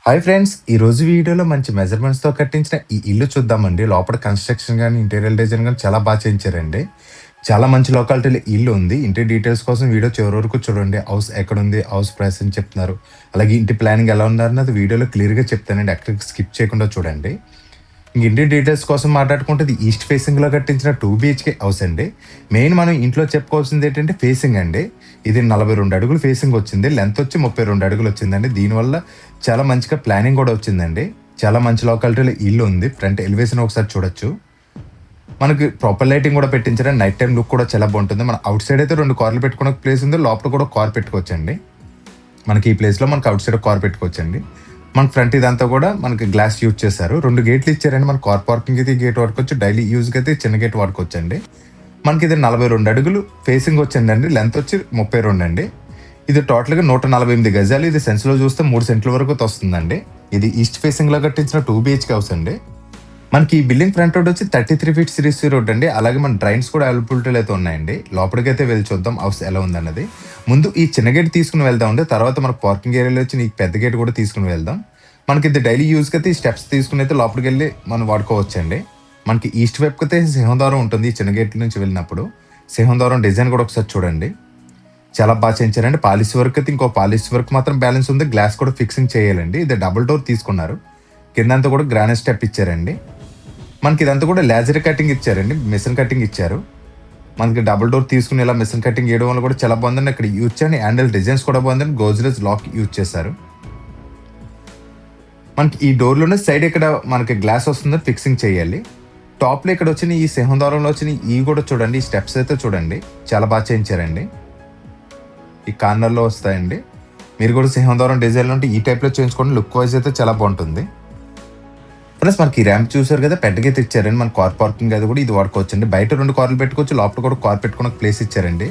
Hi friends! ఈరోజు వీడియోలో మంచి మెజర్‌మెంట్స్‌తో కట్టించిన ఈ ఇల్లు చూద్దామండి. లోపల కన్‌స్ట్రక్షన్ గాని, ఇంటీరియర్ డిజైన్ గాని చాలా చేయించారండి. చాలా మంచి లొకాలిటీలో ఇల్లు ఉంది. ఇంటి డీటెయిల్స్ కోసం వీడియో చివరి వరకు చూడండి. హౌస్ ఎక్కడుంది? హౌస్ ప్రైస్ ఎంత చెప్తున్నారు? అలాగే ఇంటి ప్లానింగ్ ఎలా ఉందన్నది వీడియోలో క్లియర్‌గా చెప్తానండి. ఎక్కడికి స్కిప్ చేయకుండా చూడండి. ఇంటి డీటెయిల్స్ కోసం మాట్లాడుకుంటే ఇది ఈస్ట్ ఫేసింగ్‌లో కట్టించిన 2 బీహెచ్‌కే హౌస్ అండి. మెయిన్ మనం ఇంట్లో చెప్పుకోవాల్సింది ఏంటంటే ఫేసింగ్ అండి. ఇది 42 అడుగులు ఫేసింగ్ వచ్చింది. లెంత్ వచ్చి 32 అడుగులు వచ్చిందండి. దీనివల్ల చాలా మంచిగా ప్లానింగ్ కూడా వచ్చిందండి. చాలా మంచి లొకాలిటీలో ఇల్లు ఉంది. ఫ్రంట్ ఎలివేషన్ ఒకసారి చూడొచ్చు. మనకి ప్రాపర్ లైటింగ్ కూడా పెట్టించారు. నైట్ టైం లుక్ కూడా చాలా బాగుంటుంది. మన అవుట్ సైడ్ అయితే 2 కార్లు పెట్టుకునే ప్లేస్ ఉంది. లోపల కూడా కార్ పెట్టుకోవచ్చండి. మనకి ఈ ప్లేస్‌లో మనకి అవుట్ సైడ్ కార్ పెట్టుకోవచ్చండి. మన ఫ్రంట్ ఇదంతా కూడా మనకి గ్లాస్ యూజ్ చేశారు. 2 గేట్లు ఇచ్చారండి. మన కార్ పార్కింగ్ అయితే గేట్ వాడుకోవచ్చు. డైలీ యూజ్‌కి అయితే చిన్న గేట్ వాడుకోవచ్చండి. మనకి ఇది 42 అడుగులు ఫేసింగ్ వచ్చిందండి. లెంత్ వచ్చి 32 అండి. ఇది టోటల్‌గా 148 గజాలు. ఇది సెన్స్‌లో చూస్తే 3 సెంట్ల వరకు వస్తుందండి. ఇది ఈస్ట్ ఫేసింగ్‌లో కట్టించిన 2 బీహెచ్‌కే హౌస్ అండి. మనకి ఈ బిల్డింగ్ ఫ్రంట్ రోడ్ వచ్చి 33 ఫీట్ సిరీస్ రోడ్ అండి. అలాగే మన డ్రైన్స్ కూడా అవైలబిలిటీలో అయితే ఉన్నాయండి. లోపలికైతే వెళ్ళి చూద్దాం హౌస్ ఎలా ఉందన్నది. ముందు ఈ చిన్న గేట్ తీసుకుని వెళ్దామండి. తర్వాత మనకు పార్కింగ్ ఏరియాలో వచ్చి ఈ పెద్ద గేట్ కూడా తీసుకుని వెళ్దాం. మనకి ఇది డైలీ యూజ్కి అయితే ఈ స్టెప్స్ తీసుకుని అయితే లోపలికి వెళ్ళి మనం వాడుకోవచ్చండి. మనకి ఈస్ట్ వైపుకి అయితే సింహద్వారం ఉంటుంది. ఈ చిన్న గేట్ నుంచి వెళ్ళినప్పుడు సింహద్వారం డిజైన్ కూడా ఒకసారి చూడండి. చాలా చేయించారండి. పాలిష్ వర్క్ అయితే ఇంకో పాలిష్ వర్క్ మాత్రం బ్యాలెన్స్ ఉంది. గ్లాస్ కూడా ఫిక్సింగ్ చేయాలండి. ఇది డబుల్ డోర్ తీసుకున్నారు. కిందంతా కూడా గ్రానైట్ స్టెప్ ఇచ్చారండి. మనకి ఇదంతా కూడా లేజర్ కటింగ్ ఇచ్చారండి. మిషన్ కటింగ్ ఇచ్చారు. మనకి డబుల్ డోర్ తీసుకుని ఇలా మిషన్ కటింగ్ చేయడం వల్ల కూడా చాలా బాగుందండి. ఇక్కడ యూజ్ చేయని హ్యాండిల్ డిజైన్స్ కూడా బాగుందండి. గోజ్రెజ్ లాక్ యూజ్ చేశారు. మనకి ఈ డోర్లోనే సైడ్ ఇక్కడ మనకి గ్లాస్ వస్తుందని ఫిక్సింగ్ చేయాలి. టాప్లో ఇక్కడ వచ్చిన ఈ సింహద్వారంలో వచ్చిన ఇవి కూడా చూడండి. ఈ స్టెప్స్ అయితే చూడండి చాలా చేయించారండి. ఈ కార్నర్లో వస్తాయండి. మీరు కూడా సింహద్వారం డిజైన్లో ఉంటే ఈ టైప్లో చేయించుకోండి. లుక్ వైజ్ అయితే చాలా బాగుంటుంది. ప్లస్ మనకి ఈ ర్యాంప్ చూసారు కదా, పెద్దగా అయితే ఇచ్చారండి. మన కార్ పార్కింగ్ అది కూడా ఇది వాడుకోవచ్చండి. బయట 2 కార్లు పెట్టుకోవచ్చు. లోపల కూడా కార్ పెట్టుకున్న ప్లేస్ ఇచ్చారండి.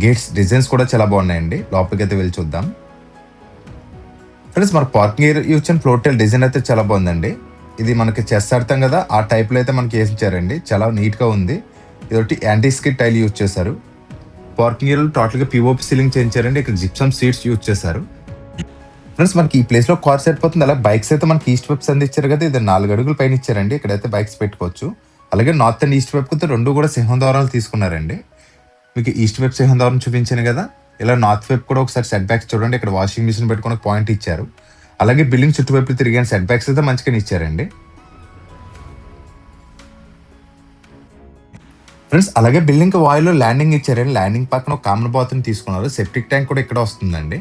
గేట్స్ డిజైన్స్ కూడా చాలా బాగున్నాయండి. లోపలికి అయితే వెళ్ళి చూద్దాం. ఫ్రెండ్స్, మన పార్కింగ్ ఏరియా ఇచ్చిన ఫ్లోర్ టైల్ డిజైన్ అయితే చాలా బాగుందండి. ఇది మనకి చెస్ ఆడతాం కదా, ఆ టైప్లో అయితే మనకి వేసించారండి. చాలా నీట్గా ఉంది. ఇదొకటి యాంటీ స్కిడ్ టైల్ యూజ్ చేశారు. పార్కింగ్ ఏరియాలో టోటల్గా పిఓపి సీలింగ్ చేయించారండి. ఇక్కడ జిప్సమ్ సీట్స్ యూజ్ చేశారు. ఫ్రెండ్స్, మనకి ఈ ప్లేస్లో కార్ సరిపోతుంది. అలా బైక్స్ అయితే మనకి ఈస్ట్ వైపు అందించారు కదా, ఇది 4 అడుగుల పైన ఇచ్చారండి. ఇక్కడైతే బైక్స్ పెట్టుకోవచ్చు. అలాగే నార్త్ అండ్ ఈస్ట్ వైపు అయితే 2 కూడా సింహద్వారాలు తీసుకున్నారండి. మీకు ఈస్ట్ వైపు సింహద్వారం చూపించాను కదా, ఇలా నార్త్ వైపు కూడా ఒకసారి సెట్ బ్యాక్స్ చూడండి. ఇక్కడ వాషింగ్ మిషన్ పెట్టుకుని పాయింట్ ఇచ్చారు. అలాగే బిల్డింగ్ చుట్టువైపు తిరిగిన సెట్ బ్యాక్స్ అయితే మంచిగా ఇచ్చారండి. ఫ్రెండ్స్, అలాగే బిల్డింగ్ వాయిలో ల్యాండింగ్ ఇచ్చారండి. ల్యాండింగ్ పక్కన ఒక కామన్ బాత్రూమ్ తీసుకున్నారు. సెప్టిక్ ట్యాంక్ కూడా ఇక్కడ వస్తుందండి.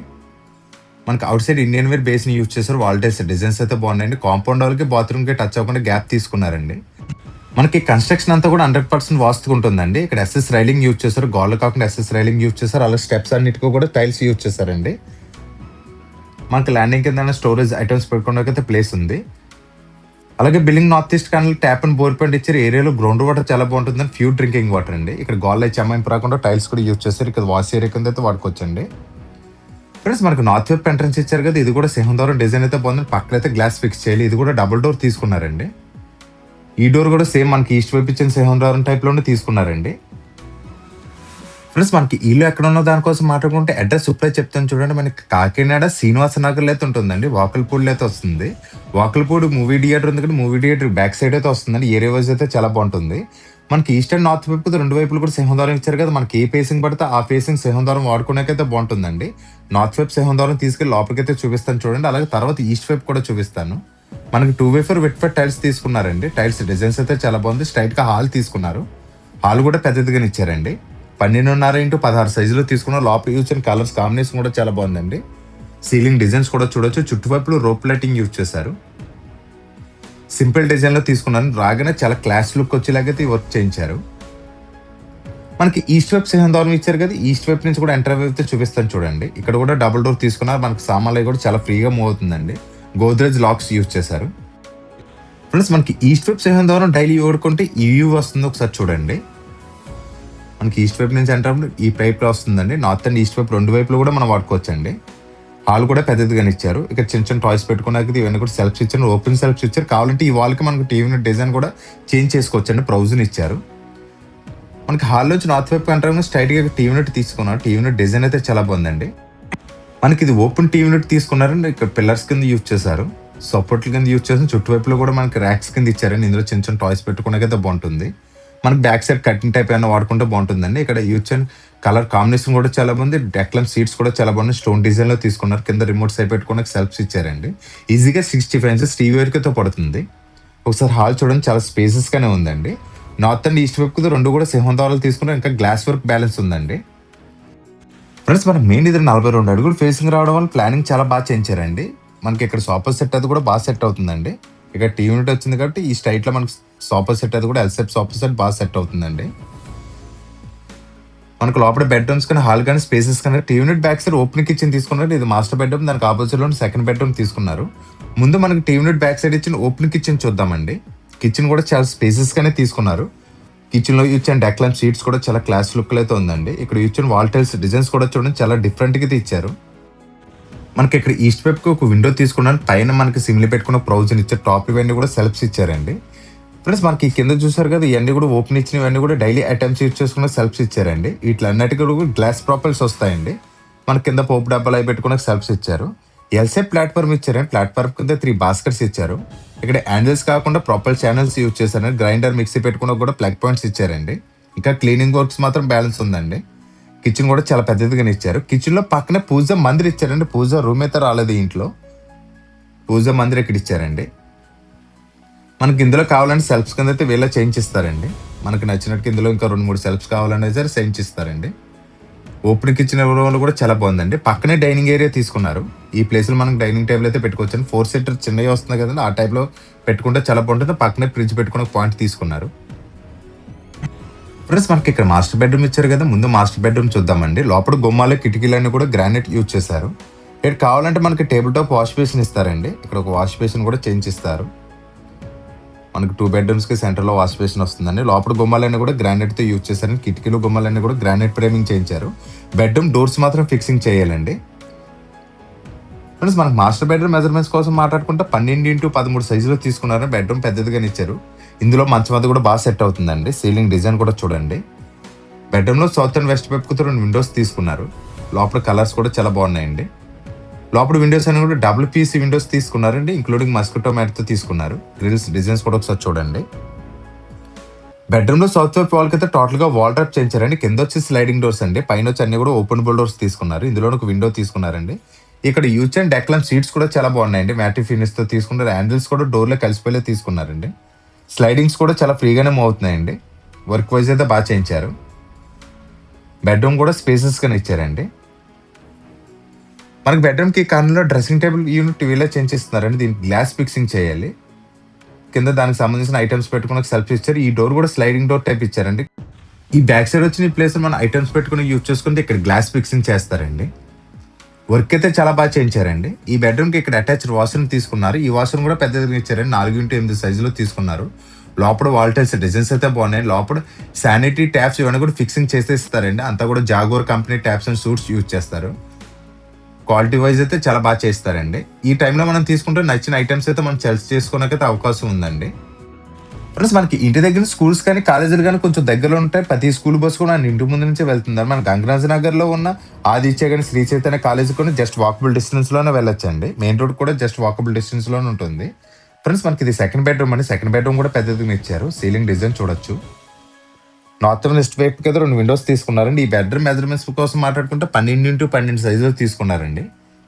మనకి అవుట్ సైడ్ ఇండియన్ వేర్ బేస్ని యూజ్ చేశారు. వాల్టైల్స్ డిజైన్స్ అయితే బాగున్నాయండి. కాంపౌండ్ వాళ్ళకి బాత్రూమ్కి టచ్ అవ్వకుండా గ్యాప్ తీసుకున్నారండి. మనకి కన్స్ట్రక్షన్ అంతా కూడా 100% వాస్తుగా ఉంటుందండి. ఇక్కడ ఎస్ఎస్ రైలింగ్ యూజ్ చేశారు. గోడలు కాకుండా ఎస్ఎస్ రైలింగ్ యూజ్ చేశారు. అలాగే స్టెప్స్ అన్నిటికీ కూడా టైల్స్ యూజ్ చేశారండి. మనకి ల్యాండింగ్ కింద స్టోరేజ్ ఐటమ్స్ పెట్టుకోవడానికి ప్లేస్ ఉంది. అలాగే building north east corner tap and bore point ఇచ్చారు. ఏరియాలో గ్రౌండ్ వాటర్ చాలా బాగుంటుందని ప్యూర్ డ్రింకింగ్ వాటర్ అండి. ఇక్కడ గోడలు అయితే అమ్మాయింపు రాకుండా టైల్స్ కూడా యూజ్ చేస్తారు. ఇక్కడ వాష్ ఏరియా కింద అయితే వాడుకోవచ్చండి. ఫ్రెండ్స్, మనకు నార్త్ వైపు ఎంట్రన్స్ ఇచ్చారు కదా, ఇది కూడా సింహద్వారం డిజైన్ అయితే బాగుంది. పక్కన అయితే గ్లాస్ ఫిక్స్ చేయాలి. ఇది కూడా డబుల్ డోర్ తీసుకున్నారండి. ఈ డోర్ కూడా సేమ్ మనకి ఈస్ట్ వైపు ఇచ్చిన సింహద్వారం టైప్లోనే తీసుకున్నారండి. ఫ్రెండ్స్, మనకి ఇల్లు ఎక్కడ ఉన్న దానికోసం మాట్లాడుకుంటే అడ్రస్ సూపర్ చెప్తాను చూడండి. మనకి కాకినాడ శ్రీనివాస నగర్లో అయితే ఉంటుందండి. వాకల్పూడిలో అయితే వస్తుంది. వాకల్పూడి మూవీ థియేటర్ ఉంది కదా, మూవీ థియేటర్ బ్యాక్ సైడ్ అయితే వస్తుందండి. ఏరియా వైజ్ అయితే చాలా బాగుంటుంది. మనకి ఈస్ట్ అండ్ నార్త్ వైపు 2 వైపులు కూడా సింహద్వారం ఇచ్చారు కదా, మనకి ఏ ఫేసింగ్ పడితే ఆ ఫేసింగ్ సింహద్వారం వాడుకోవడానికైతే బాగుంటుందండి. నార్త్ వైపు సింహద్వారం తీసుకెళ్ళి లోపలికైతే చూపిస్తాను చూడండి. అలాగే తర్వాత ఈస్ట్ వైపు కూడా చూపిస్తాను. మనకి 2x4 వెట్ టైల్స్ తీసుకున్నారండి. టైల్స్ డిజైన్స్ అయితే చాలా బాగుంది. స్ట్రైట్ గా హాల్ తీసుకున్నారు. హాల్ కూడా పెద్దదిగానే ఇచ్చారండి. 12.5x16 సైజులో తీసుకున్నారు. లోపల యూజ్ చేసిన కలర్స్ కాంబినేషన్ కూడా చాలా బాగుందండి. సీలింగ్ డిజైన్స్ కూడా చూడొచ్చు. చుట్టువైపులు రోప్ లైటింగ్ యూజ్ చేశారు. సింపుల్ డిజైన్ లో తీసుకున్నాను. రాగానే చాలా క్లాస్ లుక్ వచ్చేలాగైతే వర్క్ చేయించారు. మనకి ఈస్ట్ వైపు సింహద్వారం ఇచ్చారు కదా, ఈస్ట్ వైపు నుంచి కూడా ఎంటర్ అయితే చూపిస్తాను చూడండి. ఇక్కడ కూడా డబుల్ డోర్ తీసుకున్నారు. మనకి సామాన్లు కూడా చాలా ఫ్రీగా మూవ్ అవుతుందండి. గోద్రేజ్ లాక్స్ యూజ్ చేశారు. ఫ్రెండ్స్, మనకి ఈస్ట్ వైపు సింహద్వారం డైలీ ఓడుకుంటే ఈ వ్యూ వస్తుంది. ఒకసారి చూడండి. మనకి ఈస్ట్ వైపు నుంచి ఎంటర్ ఈ పైప్లో వస్తుందండి. నార్త్ అండ్ ఈస్ట్ వైపు 2 వైపులు కూడా మనం వాడుకోవచ్చండి. హాల్ కూడా పెద్దదిగానే ఇచ్చారు. ఇక్కడ చిన్న చిన్న టాయ్స్ పెట్టుకున్నాక ఇవన్నీ కూడా సెల్ఫ్స్ ఇచ్చారు. ఓపెన్ సెల్ఫ్స్ ఇచ్చారు. కావాలంటే ఈ వాల్కి మనకు టీవీ డిజైన్ కూడా చేంజ్ చేసుకోవచ్చండి. ప్రొవిజన్ ఇచ్చారు. మనకి హాల్ నుంచి నార్త్ వైపు ఎంటర్ స్ట్రైట్ గా టీవీ యూనిట్ తీసుకున్నారు. టీవీ యూనిట్ డిజైన్ అయితే చాలా బాగుందండి. మనకి ఇది ఓపెన్ టీవీ యూనిట్ తీసుకున్నారండి. ఇక్కడ పిల్లర్స్ కింద యూజ్ చేశారు. సపోర్ట్ల కింద యూజ్ చేసిన చుట్టువైపులో కూడా మనకి ర్యాక్స్ కింద ఇచ్చారండి. ఇందులో చిన్న చిన్న టాయ్స్ పెట్టుకునేకైతే బాగుంటుంది. మనకి బ్యాక్ సైడ్ కటింగ్ టైప్ ఏమైనా వాడుకుంటే బాగుంటుందండి. ఇక్కడ యూజ్ అండ్ కలర్ కాంబినేషన్ కూడా చాలా బాగుంది. డెక్లమ్ సీట్స్ కూడా చాలా బాగున్నాయి. స్టోన్ డిజైన్ లో తీసుకున్నారు. కింద రిమోట్ సైడ్ పెట్టుకునే సెల్ఫ్స్ ఇచ్చారండి. ఈజీగా 65 ఇంచెస్ టీవీ వరకుతో పడుతుంది. ఒకసారి హాల్ చూడండి, చాలా స్పేసెస్ గానే ఉందండి. నార్త్ అండ్ ఈస్ట్ వైపు రెండు కూడా సింహం ద్వారాలు తీసుకున్నారు. ఇంకా గ్లాస్ వర్క్ బ్యాలెన్స్ ఉందండి. ఫ్రెండ్స్ మనకి మెయిన్ ఇది 42 అడుగులు ఫేసింగ్ రావడం వల్ల ప్లానింగ్ చాలా బాగా చేయించారండి. మనకి ఇక్కడ సోఫా సెట్ అది కూడా బాగా సెట్ అవుతుందండి. ఇక్కడ టీవీ యూనిట్ వచ్చింది కాబట్టి ఈ స్టైట్ లో మనకి సోఫా సెట్ అది కూడా ఎల్సెప్ సోఫా సెట్ బాగా సెట్ అవుతుందండి. మనకు లోపల బెడ్రూమ్స్ కానీ హాల్ కానీ స్పేసెస్ కానీ TV unit back side open kitchen తీసుకున్నారు. ఇది మాస్టర్ బెడ్రూమ్, దానికి ఆపోజిట్ లో సెకండ్ బెడ్రూమ్ తీసుకున్నారు. ముందు మనకి టీవీ యూనిట్ బ్యాక్ సైడ్ ఇచ్చిన ఓపెన్ కిచెన్ చూద్దామండి. కిచెన్ కూడా చాలా స్పేసెస్ గానే తీసుకున్నారు. కిచెన్ లో యూజ్ అండ్ డెక్లైన్ షీట్స్ కూడా చాలా క్లాస్ లుక్ అయితే ఉందండి. ఇక్కడ యూజ్ వాల్ టైల్స్ డిజైన్స్ కూడా చూడండి, చాలా డిఫరెంట్ గా ఇచ్చారు. మనకి ఇక్కడ ఈస్ట్ వైపు ఒక విండో తీసుకున్నాను. పైన మనకి సిమ్లీ పెట్టుకున్న ప్రొవిజన్ ఇచ్చారు. టాప్ ఇవన్నీ కూడా సెల్ఫ్స్ ఇచ్చారండి. ఫ్రెండ్స్ మనకి కింద చూసారు కదా, ఇవన్నీ కూడా ఓపెన్ ఇచ్చినవన్నీ కూడా డైలీ ఐటమ్స్ యూజ్ చేసుకున్న సెల్ఫ్స్ ఇచ్చారండి. వీటిలన్నిటికీ కూడా గ్లాస్ ప్రాపర్స్ వస్తాయండి. మన కింద పోపు డబ్బాలు అవి పెట్టుకున్న సెల్ఫ్స్ ఇచ్చారు. ఎల్సెప్ ప్లాట్ఫామ్ ఇచ్చారండి. ప్లాట్ఫామ్ కింద 3 బాస్కెట్స్ ఇచ్చారు. ఇక్కడ హ్యాండిల్స్ కాకుండా ప్రాపర్ ఛానల్స్ యూజ్ చేశారండి. గ్రైండర్ మిక్సీ పెట్టుకున్న కూడా ప్లగ్ పాయింట్స్ ఇచ్చారండి. ఇంకా క్లీనింగ్ వర్క్స్ మాత్రం బ్యాలెన్స్ ఉందండి. కిచెన్ కూడా చాలా పెద్దదిగానే ఇచ్చారు. కిచెన్ లో పక్కనే పూజ మందిర్ ఇచ్చారండి. పూజ రూమ్ అయితే రాలేదు ఇంట్లో. పూజ మందిర్ ఇక్కడ ఇచ్చారండి. మనకి ఇందులో కావాలంటే సెల్ఫ్స్ కింద అయితే వీళ్ళ చేయించిస్తారండి. మనకి నచ్చినట్టు ఇందులో ఇంకా 2-3 సెల్ఫ్స్ కావాలనే సరే చేయించిస్తారండి. ఓపెన్ కిచెన్ వాళ్ళు కూడా చాలా బాగుందండి. పక్కనే డైనింగ్ ఏరియా తీసుకున్నారు. ఈ ప్లేస్ లో మనకి డైనింగ్ టేబుల్ అయితే పెట్టుకోవచ్చు. 4 సీటర్ చిన్నవి వస్తుంది కదండి, ఆ టైప్ లో పెట్టుకుంటే చాలా బాగుంటుంది. పక్కనే ఫ్రిడ్జ్ పెట్టుకునే పాయింట్ తీసుకున్నారు. ఫ్రెండ్స్ మనకి ఇక్కడ మాస్టర్ బెడ్రూమ్ ఇచ్చారు కదా, ముందు మాస్టర్ బెడ్రూమ్ చూద్దామండి. లోపల గుమ్మాలు కిటికీలన్నీ కూడా గ్రానైట్ యూజ్ చేశారు. ఇక్కడ కావాలంటే మనకి టేబుల్ టాప్ వాష్ బేసిన్ ఇస్తారండి. ఇక్కడ ఒక వాష్ బేసిన్ కూడా చేంజ్ ఇస్తారు. మనకి 2 బెడ్రూమ్స్ కి సెంటర్ లో వాష్ బేసిన్ వస్తుందండి. లోపల గుమ్మాలన్నీ కూడా గ్రానైట్ తో యూజ్ చేశారు. కిటికీలు గుమ్మాలన్నీ కూడా గ్రానైట్ ఫ్రేమింగ్ చేయించారు. బెడ్రూమ్ డోర్స్ మాత్రం ఫిక్సింగ్ చేయాలండి. ఫ్రెండ్స్ మనకి మాస్టర్ బెడ్రూమ్ మెజర్మెంట్స్ కోసం మాట్లాడుకుంటే 12x13 సైజులో తీసుకున్నారు. బెడ్రూమ్ పెద్దదిగానే ఇచ్చారు. ఇందులో మంచం అది కూడా బాగా సెట్ అవుతుందండి. సీలింగ్ డిజైన్ కూడా చూడండి. బెడ్రూమ్ లో సౌత్ అండ్ వెస్ట్ వైపుకు 2 విండోస్ తీసుకున్నారు. లోపల కలర్స్ కూడా చాలా బాగున్నాయండి. లోపల విండోస్ అన్ని కూడా WPC విండోస్ తీసుకున్నారండి, ఇంక్లూడింగ్ మస్కిటో మ్యాట్ తో తీసుకున్నారు. గ్రిల్స్ డిజైన్స్ కూడా ఒకసారి చూడండి. బెడ్రూమ్ లో సౌత్ వైపు వాల్ అయితే టోటల్ గా వాల్ డ్రాప్ చేయించారండి. కింద వచ్చి స్లైడింగ్ డోర్స్ అండి, పైన వచ్చి అన్ని కూడా ఓపెనబుల్ డోర్స్ తీసుకున్నారు. ఇందులో ఒక విండో తీసుకున్నారండి. ఇక్కడ యూజ్ అండ్ డెక్లమ్ సీట్స్ కూడా చాలా బాగున్నాయండి. మ్యాటి ఫినిష్ తో తీసుకున్నారు. హ్యాండిల్స్ కూడా డోర్ లో కలిసిపోయే తీసుకున్నారండి. స్లైడింగ్స్ కూడా చాలా ఫ్రీగానే మూవ్ అవుతున్నాయండి. వర్క్ వైజ్ అయితే బాగా చేయించారు. బెడ్రూమ్ కూడా స్పేసెస్ గానే ఇచ్చారండి. మనకి బెడ్రూమ్ కి కార్నర్ డ్రెస్సింగ్ టేబుల్ యూనిట్ వీళ్ళే చేంజ్ ఇస్తున్నారండి. దీనికి గ్లాస్ ఫిక్సింగ్ చేయాలి. కింద దానికి సంబంధించిన ఐటమ్స్ పెట్టుకుని సెల్ఫ్ ఇచ్చారు. ఈ డోర్ కూడా స్లైడింగ్ డోర్ టైప్ ఇచ్చారండి. ఈ బ్యాక్ సైడ్ వచ్చిన ఈ ప్లేస్ మన ఐటమ్స్ పెట్టుకుని యూజ్ చేసుకుంటే ఇక్కడ గ్లాస్ ఫిక్సింగ్ చేస్తారండి. వర్క్ అయితే చాలా బాగా చేయించారండి. ఈ బెడ్రూమ్ కి ఇక్కడ అటాచ్డ్ వాష్రూమ్ తీసుకున్నారు. ఈ వాష్రూమ్ కూడా పెద్దగా ఇచ్చారండి. 4x8 సైజులో తీసుకున్నారు. లోపల వాల్ టైల్స్ డిజైన్స్ అయితే బాగున్నాయి. లోపల శానిటరీ ట్యాప్స్ ఇవన్నీ కూడా ఫిక్సింగ్ చేస్తే ఇస్తారండి. అంతా కూడా Jaquar company taps and suits use చేస్తారు. క్వాలిటీ వైజ్ అయితే చాలా బాగా చేస్తారండి. ఈ టైంలో మనం తీసుకుంటే నచ్చిన ఐటమ్స్ అయితే మనం సెలెక్ట్ చేసుకోవడానికి అవకాశం ఉందండి. ఫ్రెండ్స్ మనకి ఇంటి దగ్గర స్కూల్స్ కానీ కాలేజీలు కానీ కొంచెం దగ్గరలో ఉంటాయి. ప్రతి స్కూల్ బస్ కూడా ఇంటి ముందు నుంచే వెళ్తున్నారు. మన గంగరాజ్ నగర్ లో ఉన్న ఆదిత్య కానీ శ్రీ చైతన్య కాలేజ్ కూడా జస్ట్ వాకబుల్ డిస్టెన్స్ లోనే వెళ్ళొచ్చండి. మెయిన్ రోడ్ కూడా జస్ట్ వాకబుల్ డిస్టెన్స్ లోనే ఉంటుంది. ఫ్రెండ్స్ మనకి ఇది సెకండ్ బెడ్రూమ్ అండి. సెకండ్ బెడ్రూమ్ కూడా పెద్దదిగా ఇచ్చారు. సీలింగ్ డిజైన్ చూడొచ్చు. నార్త్ వెస్ట్ వైపు కదా 2 విండోస్ తీసుకున్నారండి. ఈ బెడ్రూమ్ మెజర్మెంట్స్ కోసం మాట్లాడుకుంటే 12x12 సైజులో తీసుకున్నారండి.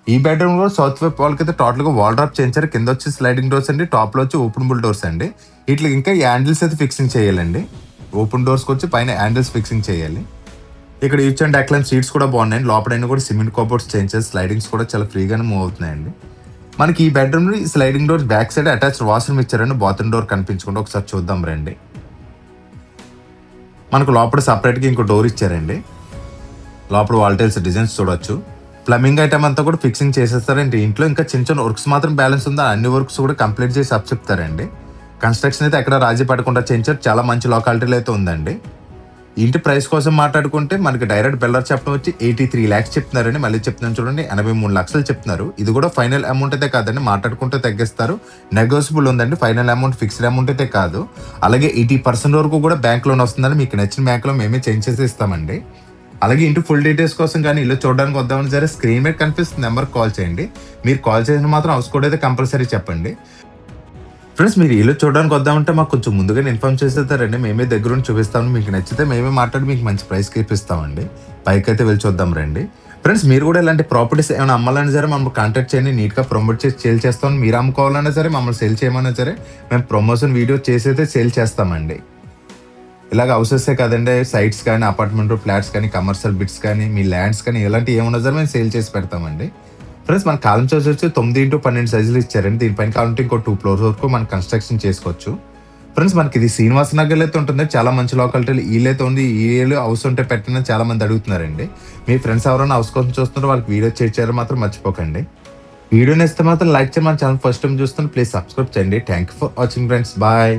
ఈ బెడ్రూమ్ లో సౌత్ వైపు వాళ్ళకి అయితే టోటల్ గా వాల్ డ్రాప్ చేయించారు. కింద వచ్చి స్లైడింగ్ డోర్స్ అండి, టాప్ లో వచ్చి ఓపెనబుల్ డోర్స్ అండి. వీటికి ఇంకా హ్యాండిల్స్ అయితే ఫిక్సింగ్ చేయాలండి. ఓపెన్ డోర్స్ వచ్చి పైన హ్యాండిల్స్ ఫిక్సింగ్ చేయాలి. ఇక్కడ యూచ్ అండ్ డెక్లైన్ సీట్స్ కూడా బాగున్నాయండి. లోపలైనా కూడా సిమెంట్ కబోర్డ్స్ చేయించారు. స్లైడింగ్స్ కూడా చాలా ఫ్రీగానే మూవ్ అవుతున్నాయండి. మనకి ఈ బెడ్రూమ్ లో sliding doors back side attached washroom ఇచ్చారండి. బాత్రూమ్ డోర్ కనిపించకుండా ఒకసారి చూద్దాం రండి. మనకు లోపల సపరేట్ గా ఇంకో డోర్ ఇచ్చారండి. లోపల వాల్ టైల్స్ డిజైన్స్ చూడొచ్చు. ప్లంబింగ్ ఐటమ్ అంతా కూడా ఫిక్సింగ్ చేసేస్తారండి. ఇంట్లో ఇంకా చిన్న చిన్న వర్క్స్ మాత్రం బ్యాలెన్స్ ఉందా, అన్ని వర్క్స్ కూడా కంప్లీట్ చేసి అప్పచెప్తారండి. కన్స్ట్రక్షన్ అయితే ఎక్కడ రాజీ పడకుండా చేయించారు. చాలా మంచి లొకాలిటీలో అయితే ఉందండి. ఇంటి ప్రైస్ కోసం మాట్లాడుకుంటే మనకి డైరెక్ట్ బిల్డర్ చెప్పడం వచ్చి 83 lakhs చెప్తున్నారండి. మళ్ళీ చెప్తున్నాను చూడండి, 83 లక్షలు చెప్తున్నారు. ఇది కూడా ఫైనల్ అమౌంట్ అయితే కాదండి, మాట్లాడుకుంటే తగ్గిస్తారు. నెగోసిబుల్ ఉందండి. ఫైనల్ అమౌంట్ ఫిక్స్డ్ అమౌంట్ అయితే కాదు. అలాగే 80% వరకు కూడా బ్యాంక్ లోన్ వస్తుందని మీకు నచ్చిన బ్యాంక్ లో మేమే చేంజ్ చేసి ఇస్తామండి. అలాగే ఇంటి ఫుల్ డీటెయిల్స్ కోసం కానీ ఇల్లు చూడడానికి వద్దామని సరే స్క్రీన్ మీద కనిపిస్తున్న నెంబర్కి కాల్ చేయండి. మీరు కాల్ చేసిన మాత్రం హౌస్ కోడ్ అయితే కంపల్సరీ చెప్పండి. ఫ్రెండ్స్ మీరు ఇల్లు చూడడానికి వద్దామంటే మాకు కొంచెం ముందుగానే ఇన్ఫార్మ్ చేసేస్తారండి. మేమే దగ్గరుండి చూపిస్తాము. మీకు నచ్చితే మేమే మాట్లాడి మీకు మంచి ప్రైస్కి ఇప్పిస్తామండి. పైకి అయితే వెళ్ళి చూద్దాం రండి. ఫ్రెండ్స్ మీరు కూడా ఇలాంటి ప్రాపర్టీస్ ఏమైనా అమ్మాలన్నా సరే మమ్మల్ని కాంటాక్ట్ చేయండి. నీట్గా ప్రమోట్ చేసి సేల్ చేస్తాం. మీరు అమ్ముకోవాలన్నా సరే మమ్మల్ని సేల్ చేయమన్నా సరే మేము ప్రమోషన్ వీడియో చేసి అయితే సేల్ చేస్తామండి. ఇలాగ హౌసెసే కాదండి, సైట్స్ కానీ, అపార్ట్మెంట్ ఫ్లాట్స్ కానీ, కమర్షియల్ బిట్స్ కానీ, మీ ల్యాండ్స్ కానీ ఇలాంటివి ఏమన్నా సరే మేము సేల్ చేసి పెడతామండి. ఫ్రెండ్స్ మన కాలం చోటు వచ్చి 9x12 సైజులు ఇచ్చారండి. దీనిపైన కావాలంటే ఇంకో 2 ఫ్లోర్స్ వరకు మనం కన్స్ట్రక్షన్ చేసుకోవచ్చు. ఫ్రెండ్స్ మనకి ఇది శ్రీనివాస నగర్ అయితే ఉంటుంది. చాలా మంచి లోకాలిటీలు ఈలైతే ఉంది. ఈ ఏళ్ళు హౌస్ ఉంటే పెట్టిన చాలా మంది అడుగుతున్నారండి. మీ ఫ్రెండ్స్ ఎవరైనా హౌస్ కోసం చూస్తున్నారో వాళ్ళకి వీడియో చేయాలి మాత్రం మర్చిపోకండి. వీడియో నేస్తే మాత్రం లైక్ చేయండి. మన ఛానల్ ఫస్ట్ టైం చూస్తున్న ప్లీజ్ సబ్స్క్రైబ్ చేయండి. Thank you for watching friends. Bye.